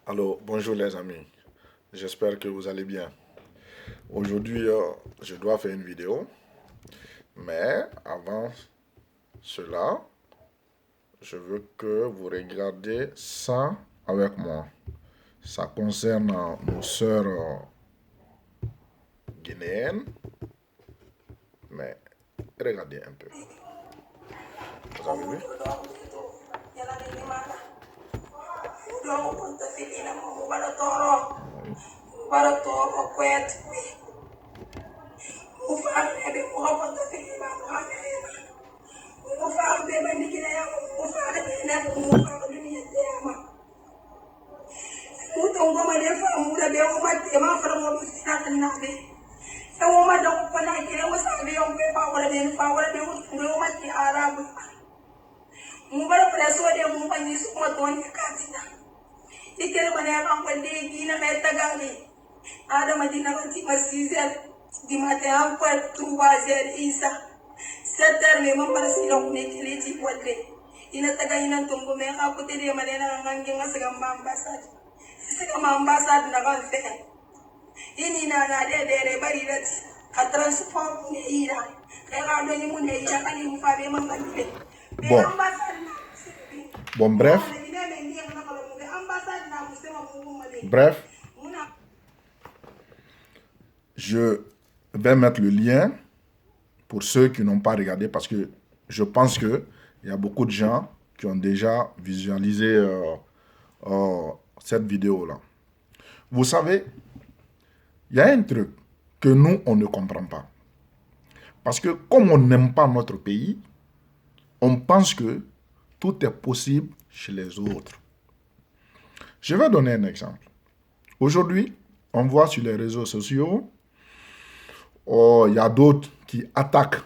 Alors, bonjour les amis, j'espère que vous allez bien. Aujourd'hui, je dois faire une vidéo, mais avant cela, je veux que vous regardiez ça avec moi. Ça concerne nos sœurs guinéennes, mais regardez un peu. Vous avez vu? Mubara preso de mumpanyi suma toni katina ikere mane akampa de gina meta gangi ada madina kanti masizel di mate ampa 3h isa 7h me mambar silong ne kiliti wadre ina taga ina tumbo me kapote de mane na ngangi ngasaga mambasad sika mambasad na kan fe ini na de bari rat ka transport ne ira kaya do ni mun ne ira kali mu fa be mambali Bon, bref, je vais mettre le lien pour ceux qui n'ont pas regardé parce que je pense qu'il y a beaucoup de gens qui ont déjà visualisé cette vidéo-là. Vous savez, il y a un truc que nous, on ne comprend pas. Parce que comme on n'aime pas notre pays, on pense que tout est possible chez les autres. Je vais donner un exemple. Aujourd'hui, on voit sur les réseaux sociaux, il y a d'autres qui attaquent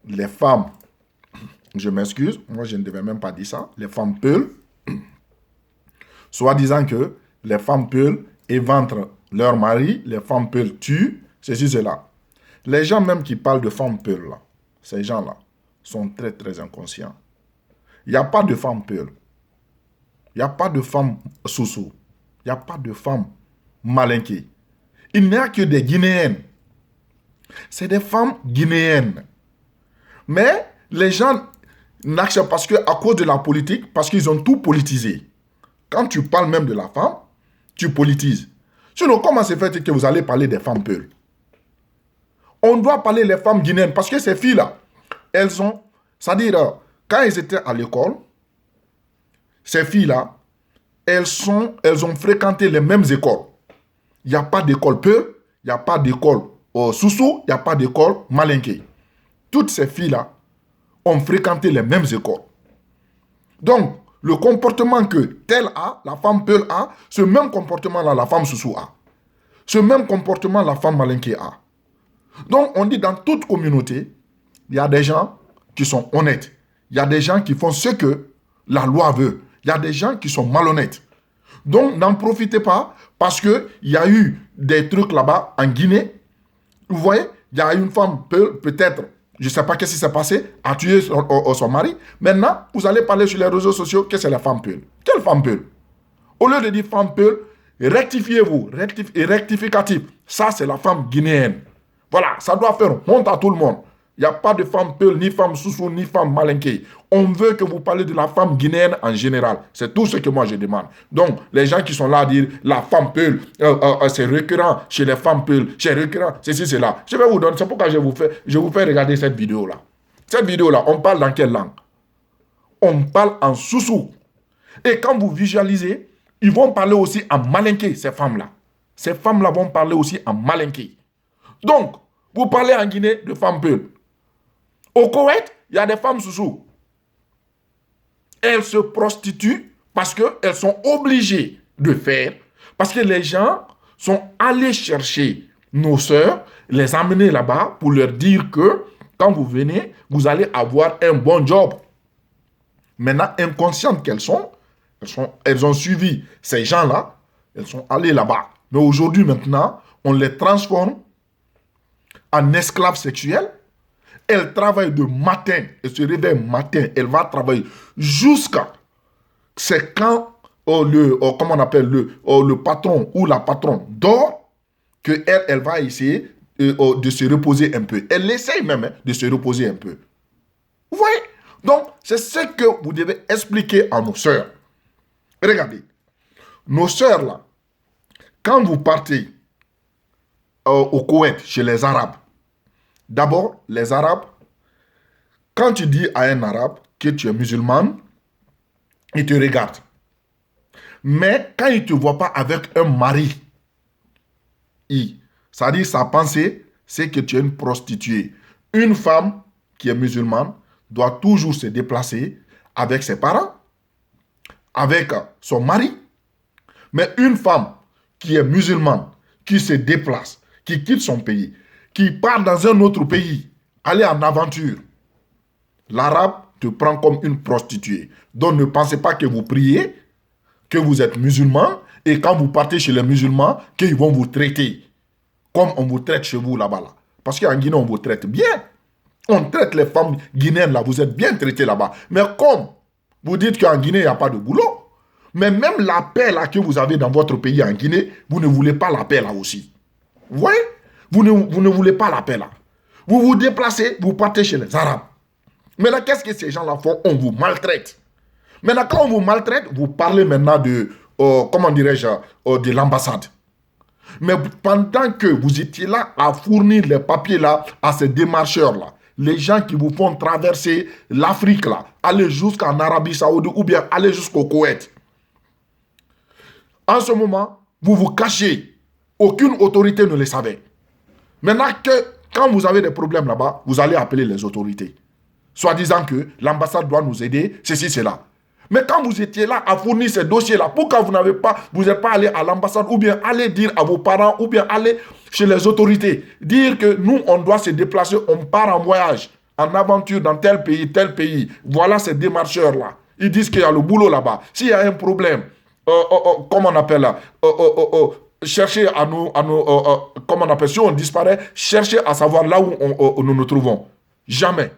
les femmes. Je m'excuse, moi je ne devais même pas dire ça. Les femmes peules, soit disant que les femmes peules éventrent leur mari, les femmes peules tuent, ceci, cela. Les gens même qui parlent de femmes peules, là, ces gens-là, sont très, très inconscients. Il n'y a pas de femmes peules. Il n'y a pas de femmes sous-sous. Il n'y a pas de femmes malinquées. Il n'y a que des Guinéennes. C'est des femmes guinéennes. Mais les gens n'acceptent parce qu'à cause de la politique, parce qu'ils ont tout politisé. Quand tu parles même de la femme, tu politises. Sinon, comment se fait que vous allez parler des femmes peules? On doit parler des femmes guinéennes parce que ces filles-là, elles sont, c'est-à-dire, quand elles étaient à l'école, ces filles-là, elles ont fréquenté les mêmes écoles. Il n'y a pas d'école Peul, il n'y a pas d'école Soussou, il n'y a pas d'école Malinké. Toutes ces filles-là ont fréquenté les mêmes écoles. Donc, le comportement que telle a, la femme Peul a, ce même comportement-là, la femme Soussou a. Ce même comportement, la femme Malinké a. Donc, on dit dans toute communauté, il y a des gens qui sont honnêtes. Il y a des gens qui font ce que la loi veut. Il y a des gens qui sont malhonnêtes. Donc, n'en profitez pas parce qu'il y a eu des trucs là-bas en Guinée. Vous voyez, il y a une femme, peut-être, je ne sais pas qu'est-ce qui s'est passé, a tué son mari. Maintenant, vous allez parler sur les réseaux sociaux que c'est la femme peule. Quelle femme peule? Au lieu de dire femme peule, rectifiez-vous, rectificatif. Ça, c'est la femme guinéenne. Voilà, ça doit faire honte à tout le monde. Il n'y a pas de femme peule, ni femme soussou, ni femme malinquée. On veut que vous parlez de la femme guinéenne en général. C'est tout ce que moi je demande. Donc, les gens qui sont là à dire la femme peule, c'est récurrent chez les femmes peules, c'est récurrent, ceci, cela. Je vais vous donner, c'est pourquoi je vous fais regarder cette vidéo-là. Cette vidéo-là, on parle dans quelle langue? On parle en soussou. Et quand vous visualisez, ils vont parler aussi en malinqué, ces femmes-là. Ces femmes-là vont parler aussi en malinqué. Donc, vous parlez en Guinée de femmes peules. Au Koweït, il y a des femmes sous-sous. Elles se prostituent parce qu'elles sont obligées de faire. Parce que les gens sont allés chercher nos sœurs, les amener là-bas pour leur dire que quand vous venez, vous allez avoir un bon job. Maintenant, inconscientes qu'elles sont, elles ont suivi ces gens-là, elles sont allées là-bas. Mais aujourd'hui, maintenant, on les transforme en esclaves sexuels. Elle travaille de matin, elle se réveille matin, elle va travailler jusqu'à... C'est quand comment on appelle, le patron ou la patronne dort, que elle va essayer de se reposer un peu. Elle essaye même de se reposer un peu. Vous voyez? Donc, c'est ce que vous devez expliquer à nos sœurs. Regardez, nos sœurs là, quand vous partez au Koweït, chez les Arabes, d'abord, les Arabes, quand tu dis à un Arabe que tu es musulmane, il te regarde. Mais quand il ne te voit pas avec un mari, c'est-à-dire sa pensée, c'est que tu es une prostituée. Une femme qui est musulmane doit toujours se déplacer avec ses parents, avec son mari. Mais une femme qui est musulmane, qui se déplace, qui quitte son pays, qui part dans un autre pays, aller en aventure, l'arabe te prend comme une prostituée. Donc ne pensez pas que vous priez, que vous êtes musulman, et quand vous partez chez les musulmans, qu'ils vont vous traiter comme on vous traite chez vous là-bas. Là. Parce qu'en Guinée, on vous traite bien. On traite les femmes guinéennes là, vous êtes bien traités là-bas. Mais comme vous dites qu'en Guinée, il n'y a pas de boulot, mais même la paix là que vous avez dans votre pays en Guinée, vous ne voulez pas la paix là aussi. Vous voyez? Vous ne voulez pas la paix là. Vous vous déplacez, vous partez chez les Arabes. Maintenant, qu'est-ce que ces gens-là font? On vous maltraite. Maintenant, quand on vous maltraite, vous parlez maintenant de, comment dirais-je, de l'ambassade. Mais pendant que vous étiez là à fournir les papiers là à ces démarcheurs là, les gens qui vous font traverser l'Afrique là, aller jusqu'en Arabie Saoudite ou bien aller jusqu'au Koweït. En ce moment, vous vous cachez. Aucune autorité ne le savait. Maintenant quand vous avez des problèmes là-bas, vous allez appeler les autorités. Soit disant que l'ambassade doit nous aider, ceci, cela. Mais quand vous étiez là à fournir ces dossiers-là, pourquoi vous n'êtes pas allé à l'ambassade ou bien aller dire à vos parents ou bien aller chez les autorités, dire que nous, on doit se déplacer, on part en voyage, en aventure dans tel pays. Voilà ces démarcheurs-là. Ils disent qu'il y a le boulot là-bas. S'il y a un problème, comment on appelle là, cherchez à nous, comment on appelle, si on disparaît, cherchez à savoir là où nous nous trouvons. Jamais.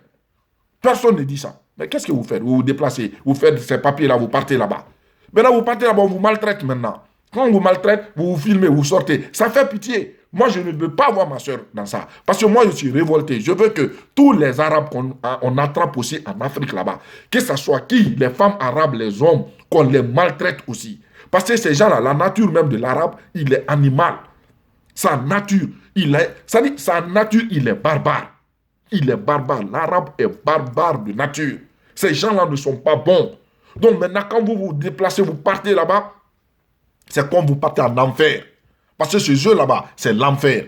Personne ne dit ça. Mais qu'est-ce que vous faites? Vous vous déplacez, vous faites ces papiers-là, vous partez là-bas. Maintenant, vous partez là-bas, on vous maltraite maintenant. Quand on vous maltraite, vous vous filmez, vous sortez. Ça fait pitié. Moi, je ne veux pas voir ma soeur dans ça. Parce que moi, je suis révolté. Je veux que tous les Arabes qu'on attrape aussi en Afrique là-bas, que ce soit qui, les femmes arabes, les hommes, qu'on les maltraite aussi. Parce que ces gens-là, la nature même de l'arabe, il est animal. Sa nature, il est barbare. Il est barbare. L'arabe est barbare de nature. Ces gens-là ne sont pas bons. Donc maintenant, quand vous vous déplacez, vous partez là-bas, c'est comme vous partez en enfer. Parce que chez eux là-bas, c'est l'enfer.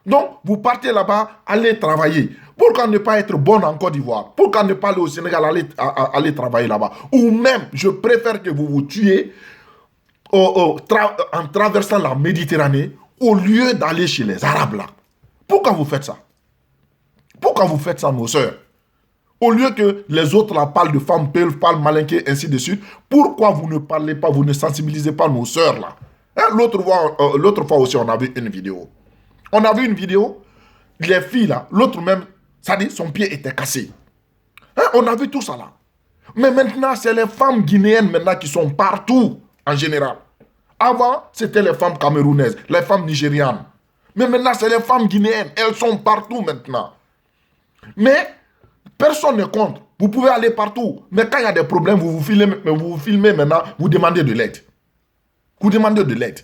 Donc, vous partez là-bas, allez travailler. Pourquoi ne pas être bon en Côte d'Ivoire? Pourquoi ne pas aller au Sénégal, aller travailler là-bas? Ou même, je préfère que vous vous tuiez en traversant la Méditerranée au lieu d'aller chez les Arabes là. Pourquoi vous faites ça? Pourquoi vous faites ça, nos sœurs? Au lieu que les autres là parlent de femmes peules, parlent malinquées, ainsi de suite, pourquoi vous ne parlez pas, vous ne sensibilisez pas nos sœurs là? Hein, l'autre fois aussi, on a vu une vidéo. On a vu une vidéo, les filles là, l'autre même, ça dit, son pied était cassé. Hein, on a vu tout ça là. Mais maintenant, c'est les femmes guinéennes maintenant qui sont partout, en général. Avant, c'était les femmes camerounaises, les femmes nigérianes. Mais maintenant, c'est les femmes guinéennes. Elles sont partout maintenant. Mais personne ne compte. Vous pouvez aller partout. Mais quand il y a des problèmes, vous vous filmez maintenant, vous demandez de l'aide. Vous demandez de l'aide.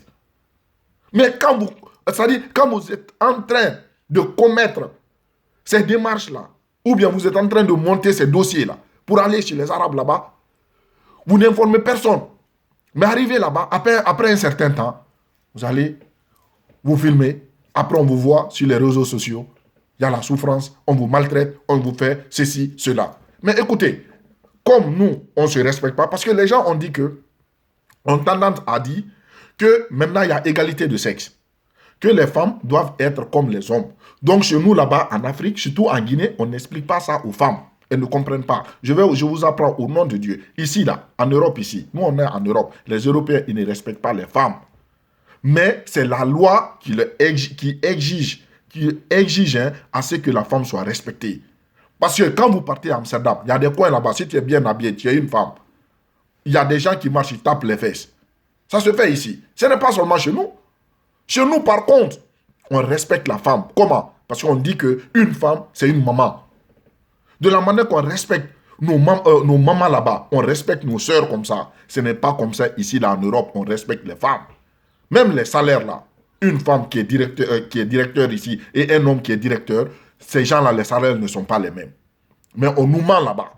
Mais quand vous êtes en train de commettre ces démarches-là, ou bien vous êtes en train de monter ces dossiers-là, pour aller chez les Arabes là-bas, vous n'informez personne. Mais arrivez là-bas, après un certain temps, vous allez vous filmer, après on vous voit sur les réseaux sociaux, il y a la souffrance, on vous maltraite, on vous fait ceci, cela. Mais écoutez, comme nous, on ne se respecte pas, parce que les gens ont dit que, ont tendance à dire que maintenant il y a égalité de sexe, que les femmes doivent être comme les hommes. Donc chez nous là-bas, en Afrique, surtout en Guinée, on n'explique pas ça aux femmes. Elles ne comprennent pas. Je vous apprends au nom de Dieu. Ici, là, en Europe, ici, nous on est en Europe, les Européens, ils ne respectent pas les femmes. Mais c'est la loi qui exige à ce que la femme soit respectée. Parce que quand vous partez à Amsterdam, il y a des coins là-bas, si tu es bien habillé, tu es une femme. il y a des gens qui marchent, ils tapent les fesses. Ça se fait ici. Ce n'est pas seulement chez nous. Chez nous, par contre, on respecte la femme. Comment? Parce qu'on dit qu'une femme, c'est une maman. De la manière qu'on respecte nos mamans là-bas, on respecte nos sœurs comme ça. Ce n'est pas comme ça ici, là, en Europe, on respecte les femmes. Même les salaires là. Une femme qui est directeur ici et un homme qui est directeur, ces gens-là, les salaires ne sont pas les mêmes. Mais on nous ment là-bas.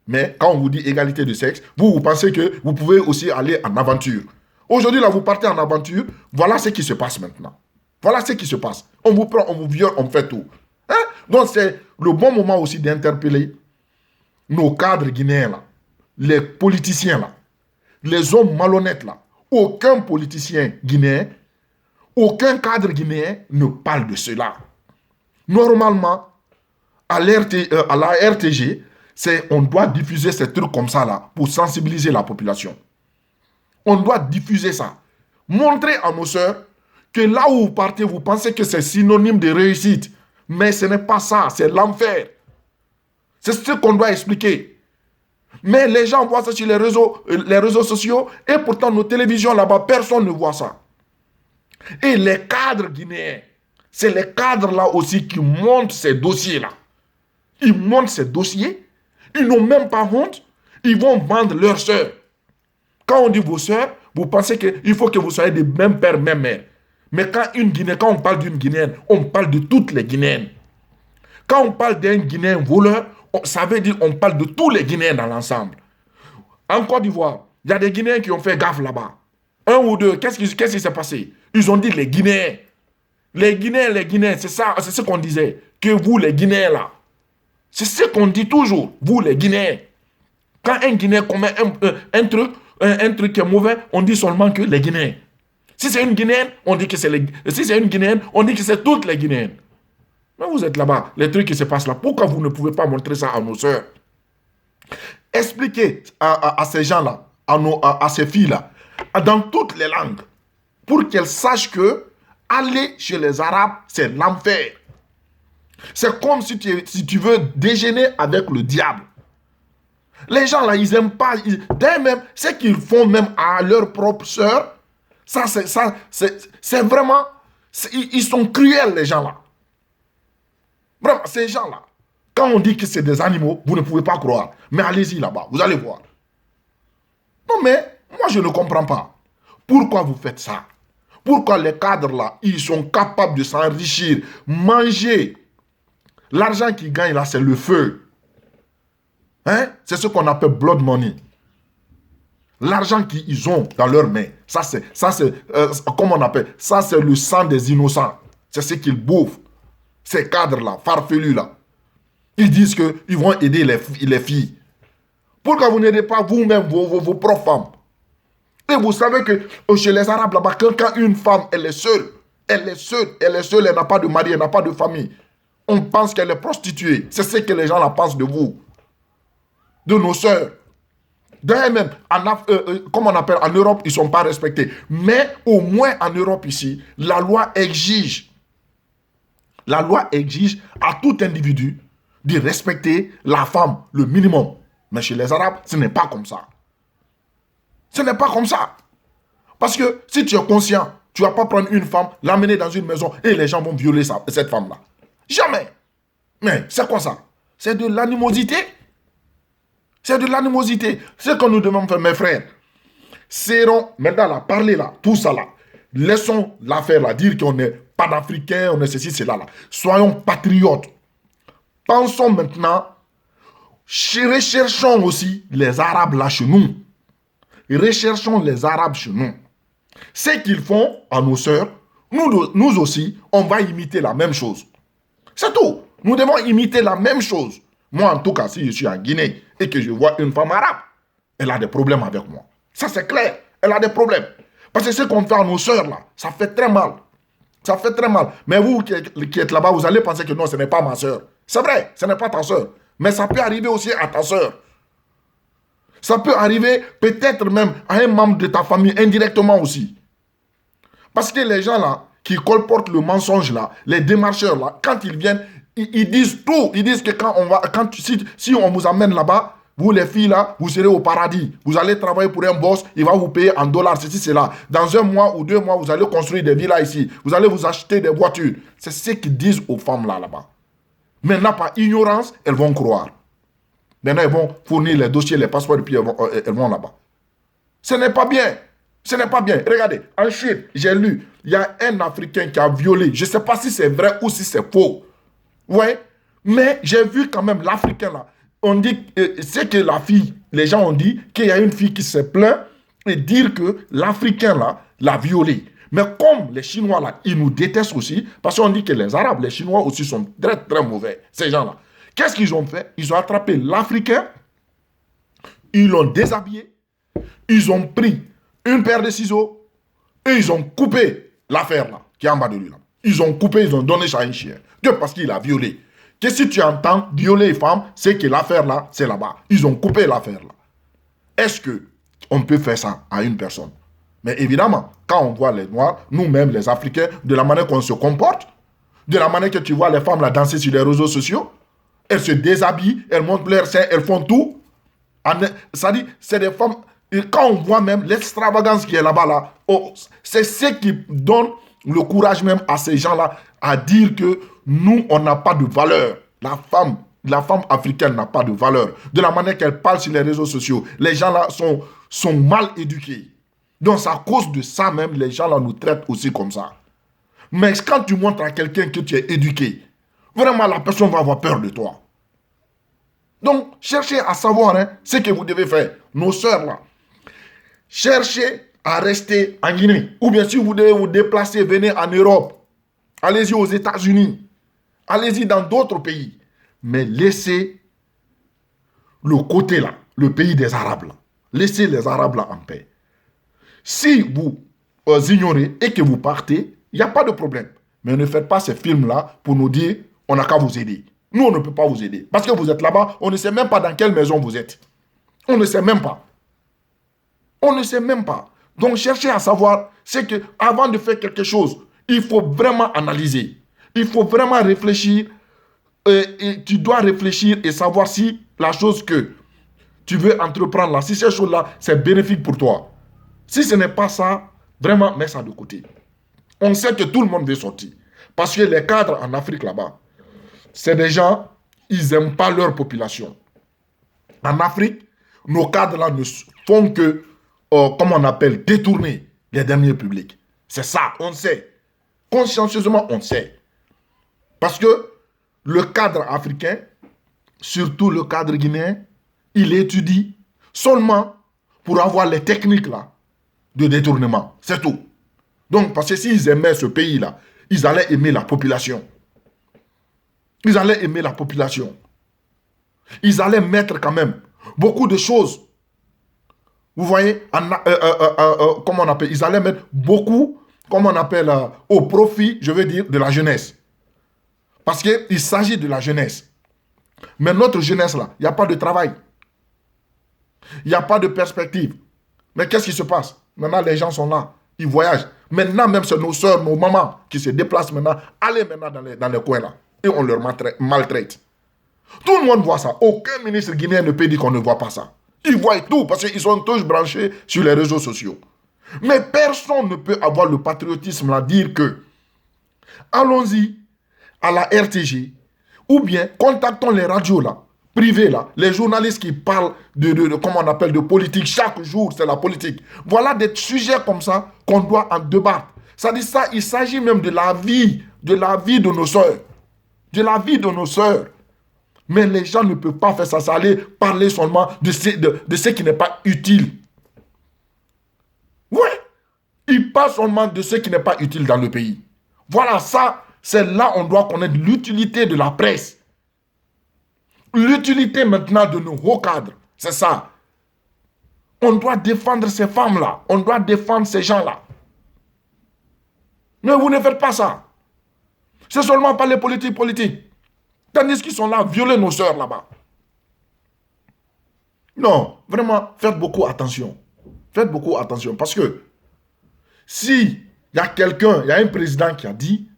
Mais quand on vous dit égalité de sexe, vous pensez que vous pouvez aussi aller en aventure. Aujourd'hui, là, vous partez en aventure, voilà ce qui se passe maintenant. Voilà ce qui se passe. On vous prend, on vous viole, on fait tout. Hein? Donc, c'est le bon moment aussi d'interpeller nos cadres guinéens, là, les politiciens, là, les hommes malhonnêtes, là. Aucun politicien guinéen, aucun cadre guinéen ne parle de cela. Normalement, à la RTG, on doit diffuser ces trucs comme ça là pour sensibiliser la population. On doit diffuser ça. Montrer à nos sœurs que là où vous partez, vous pensez que c'est synonyme de réussite. Mais ce n'est pas ça, c'est l'enfer. C'est ce qu'on doit expliquer. Mais les gens voient ça sur les réseaux sociaux et pourtant nos télévisions là-bas, personne ne voit ça. Et les cadres guinéens, c'est les cadres là aussi qui montent ces dossiers-là. Ils montent ces dossiers, ils n'ont même pas honte, ils vont vendre leurs sœurs. Quand on dit vos sœurs, vous pensez qu'il faut que vous soyez des mêmes pères, même mères. Mais quand on parle d'une Guinéenne, on parle de toutes les Guinéennes. Quand on parle d'un Guinéen voleur, ça veut dire qu'on parle de tous les Guinéens dans l'ensemble. En Côte d'Ivoire, il y a des Guinéens qui ont fait gaffe là-bas. Un ou deux, qu'est-ce qui s'est passé? Ils ont dit les Guinéens. Les Guinéens, c'est ça, c'est ce qu'on disait. Que vous, les Guinéens là. C'est ce qu'on dit toujours, vous, les Guinéens. Quand un Guinéen commet un truc qui est mauvais, on dit seulement que les Guinéens. Si c'est une Guinéenne, on dit que c'est si c'est une Guinéenne, on dit que c'est toutes les Guinéennes. Mais vous êtes là-bas, les trucs qui se passent là. Pourquoi vous ne pouvez pas montrer ça à nos sœurs? Expliquez à ces gens-là, à ces filles-là, dans toutes les langues, pour qu'elles sachent que aller chez les Arabes, c'est l'enfer. C'est comme si tu veux déjeuner avec le diable. Les gens là, ils n'aiment pas. D'ailleurs même, ce qu'ils font même à leurs propres sœurs, c'est vraiment. Ils sont cruels, les gens là. Vraiment, ces gens là, quand on dit que c'est des animaux, vous ne pouvez pas croire. Mais allez-y là-bas, vous allez voir. Non mais, moi je ne comprends pas. Pourquoi vous faites ça? Pourquoi les cadres là, ils sont capables de s'enrichir, manger? L'argent qu'ils gagnent là, c'est le feu. Hein? C'est ce qu'on appelle blood money. L'argent qu'ils ont dans leurs mains, comment on appelle? Ça, c'est le sang des innocents. C'est ce qu'ils bouffent. Ces cadres-là, farfelus là. Ils disent qu'ils vont aider les filles. Pourquoi vous n'aidez pas vous-même vos propres femmes? Et vous savez que chez les Arabes là-bas, quand une femme, elle est seule, elle n'a pas de mari, elle n'a pas de famille. On pense qu'elle est prostituée. C'est ce que les gens là pensent de vous. De nos sœurs. D'ailleurs même, comme on appelle, en Europe, ils ne sont pas respectés. Mais au moins en Europe ici, la loi exige à tout individu de respecter la femme, le minimum. Mais chez les Arabes, ce n'est pas comme ça. Ce n'est pas comme ça. Parce que si tu es conscient, tu ne vas pas prendre une femme, l'amener dans une maison et les gens vont violer cette femme-là. Jamais. Mais c'est quoi ça? C'est de l'animosité. C'est de l'animosité. C'est ce qu'on nous demande, mes frères. Serrons, maintenant là, parlez là, tout ça là. Laissons l'affaire là, dire qu'on est panafricain, on est ceci, cela là. Soyons patriotes. Pensons maintenant, recherchons aussi les Arabes là chez nous. Recherchons les Arabes chez nous. Ce qu'ils font à nos sœurs, nous aussi, on va imiter la même chose. C'est tout. Nous devons imiter la même chose. Moi, en tout cas, si je suis en Guinée et que je vois une femme arabe, elle a des problèmes avec moi. Ça, c'est clair. Elle a des problèmes. Parce que ce qu'on fait à nos sœurs, là, ça fait très mal. Ça fait très mal. Mais vous qui êtes là-bas, vous allez penser que non, ce n'est pas ma sœur. C'est vrai, ce n'est pas ta sœur. Mais ça peut arriver aussi à ta sœur. Ça peut arriver peut-être même à un membre de ta famille indirectement aussi. Parce que les gens là, qui colportent le mensonge là, les démarcheurs là, quand ils viennent, ils disent tout. Ils disent que si on vous amène là-bas, Vous, les filles, là, vous serez au paradis. Vous allez travailler pour un boss, il va vous payer en dollars, ceci, cela. Dans 1 mois ou 2 mois, vous allez construire des villas ici. Vous allez vous acheter des voitures. C'est ce qu'ils disent aux femmes là-bas. Maintenant, par ignorance, elles vont croire. Maintenant, elles vont fournir les dossiers, les passeports, et puis elles vont là-bas. Ce n'est pas bien. Ce n'est pas bien. Regardez, en Chine, j'ai lu, il y a un Africain qui a violé. Je ne sais pas si c'est vrai ou si c'est faux. Ouais. Mais j'ai vu quand même l'Africain là. On dit, c'est que la fille, les gens ont dit qu'il y a une fille qui s'est plaint et dire que l'Africain là l'a violée. Mais comme les Chinois là, ils nous détestent aussi, parce qu'on dit que les Arabes, les Chinois aussi sont très très mauvais, ces gens-là. Qu'est-ce qu'ils ont fait? Ils ont attrapé l'Africain, ils l'ont déshabillé, ils ont pris une paire de ciseaux et ils ont coupé l'affaire là, qui est en bas de lui là. Ils ont coupé, ils ont donné ça à un chien. Que parce qu'il a violé. Que si tu entends violer les femmes, c'est que l'affaire là, c'est là-bas. Ils ont coupé l'affaire là. Est-ce que on peut faire ça à une personne? Mais évidemment, quand on voit les Noirs, nous-mêmes les Africains, de la manière qu'on se comporte, de la manière que tu vois les femmes là danser sur les réseaux sociaux, elles se déshabillent, elles montrent leurs seins, elles font tout. Ça dit, c'est des femmes. Et quand on voit même l'extravagance qui est là-bas, là, oh, c'est ce qui donne le courage même à ces gens-là à dire que nous, on n'a pas de valeur. La femme africaine n'a pas de valeur. De la manière qu'elle parle sur les réseaux sociaux, les gens-là sont mal éduqués. Donc, c'est à cause de ça même, les gens-là nous traitent aussi comme ça. Mais quand tu montres à quelqu'un que tu es éduqué, vraiment, la personne va avoir peur de toi. Donc, cherchez à savoir ce que vous devez faire. Nos sœurs, là, cherchez à rester en Guinée. Ou bien si vous devez vous déplacer, venez en Europe. Allez-y aux États-Unis. Allez-y dans d'autres pays. Mais laissez le côté là, le pays des Arabes là. Laissez les Arabes là en paix. Si vous ignorez et que vous partez, il n'y a pas de problème. Mais ne faites pas ces films là pour nous dire on n'a qu'à vous aider. Nous, on ne peut pas vous aider. Parce que vous êtes là-bas, on ne sait même pas dans quelle maison vous êtes. On ne sait même pas. On ne sait même pas. Donc, cherchez à savoir, c'est que avant de faire quelque chose, il faut vraiment analyser. Il faut vraiment réfléchir. Et tu dois réfléchir et savoir si la chose que tu veux entreprendre là, si cette chose-là, c'est bénéfique pour toi. Si ce n'est pas ça, vraiment, mets ça de côté. On sait que tout le monde veut sortir. Parce que les cadres en Afrique là-bas, c'est des gens, ils n'aiment pas leur population. En Afrique, nos cadres là ne font que, comment on appelle, détourner les derniers publics. C'est ça, on sait. Consciencieusement, on sait. Parce que le cadre africain, surtout le cadre guinéen, il étudie seulement pour avoir les techniques là de détournement. C'est tout. Donc, parce que s'ils aimaient ce pays-là, ils allaient aimer la population. Ils allaient aimer la population. Ils allaient mettre quand même beaucoup de choses. Vous voyez, comment on appelle? Ils allaient mettre beaucoup, comment on appelle, au profit, je veux dire, de la jeunesse. Parce qu'il s'agit de la jeunesse. Mais notre jeunesse là, il n'y a pas de travail. Il n'y a pas de perspective. Mais qu'est-ce qui se passe? Maintenant, les gens sont là. Ils voyagent. Maintenant, même c'est nos soeurs, nos mamans qui se déplacent maintenant. Allez maintenant dans les coins là. Et on leur maltraite. Tout le monde voit ça. Aucun ministre guinéen ne peut dire qu'on ne voit pas ça. Ils voient tout parce qu'ils sont tous branchés sur les réseaux sociaux. Mais personne ne peut avoir le patriotisme à dire que allons-y à la RTG ou bien contactons les radios là, privées là, les journalistes qui parlent de comment on appelle, de politique. Chaque jour, c'est la politique. Voilà des sujets comme ça qu'on doit en débattre. Ça dit ça, il s'agit même de la vie de nos soeurs. De la vie de nos soeurs. Mais les gens ne peuvent pas faire ça. Ça allait parler seulement de ce qui n'est pas utile. Ouais. Ils parlent seulement de ce qui n'est pas utile dans le pays. Voilà, ça, c'est là on doit connaître l'utilité de la presse. L'utilité maintenant de nos hauts cadres. C'est ça. On doit défendre ces femmes-là. On doit défendre ces gens-là. Mais vous ne faites pas ça. C'est seulement par les politiques. Tandis qu'ils sont là, violer nos sœurs là-bas. Non, vraiment, faites beaucoup attention. Faites beaucoup attention. Parce que si il y a quelqu'un, il y a un président qui a dit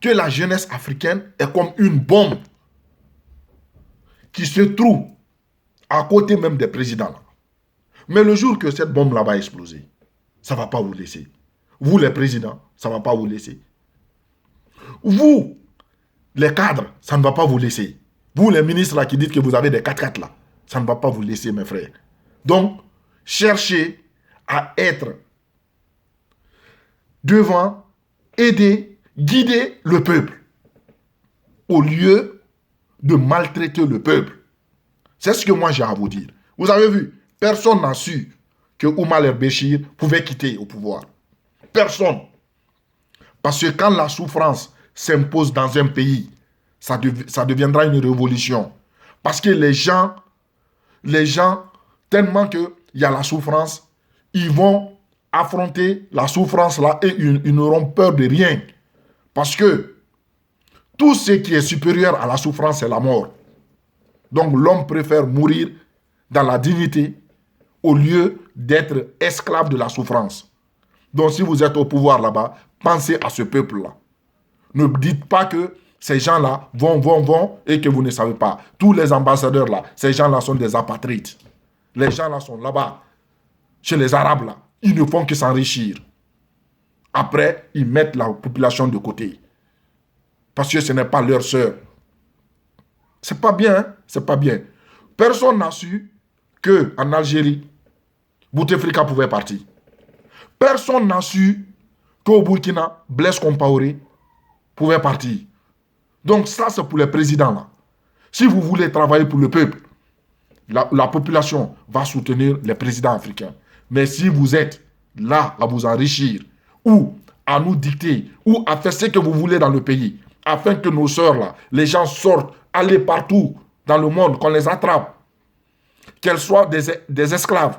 que la jeunesse africaine est comme une bombe qui se trouve à côté même des présidents. Là. Mais le jour que cette bombe-là va exploser, ça ne va pas vous laisser. Vous, les présidents, ça ne va pas vous laisser. Vous, les cadres, ça ne va pas vous laisser. Vous, les ministres là, qui dites que vous avez des 4x4 là, ça ne va pas vous laisser, mes frères. Donc, cherchez à être devant, aider, guider le peuple, au lieu de maltraiter le peuple. C'est ce que moi j'ai à vous dire. Vous avez vu, personne n'a su que Omar el-Béchir pouvait quitter au pouvoir. Personne. Parce que quand la souffrance s'impose dans un pays, ça deviendra une révolution. Parce que les gens, tellement qu'il y a la souffrance, ils vont affronter la souffrance là et ils n'auront peur de rien. Parce que tout ce qui est supérieur à la souffrance, c'est la mort. Donc l'homme préfère mourir dans la dignité au lieu d'être esclave de la souffrance. Donc si vous êtes au pouvoir là-bas, pensez à ce peuple-là. Ne dites pas que ces gens-là vont et que vous ne savez pas. Tous les ambassadeurs là, ces gens-là sont des apatrides. Les gens-là sont là-bas, chez les Arabes là. Ils ne font que s'enrichir. Après, ils mettent la population de côté. Parce que ce n'est pas leur sœur. C'est pas bien, hein? C'est pas bien. Personne n'a su qu'en Algérie, Bouteflika pouvait partir. Personne n'a su qu'au Burkina, Blaise Compaoré pouvait partir. Donc ça, c'est pour les présidents là. Si vous voulez travailler pour le peuple, la population va soutenir les présidents africains. Mais si vous êtes là à vous enrichir, ou à nous dicter, ou à faire ce que vous voulez dans le pays, afin que nos sœurs là, les gens sortent, aller partout dans le monde, qu'on les attrape, qu'elles soient des esclaves,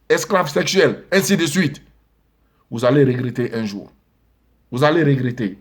esclaves sexuels, ainsi de suite, vous allez regretter un jour. Vous allez regretter.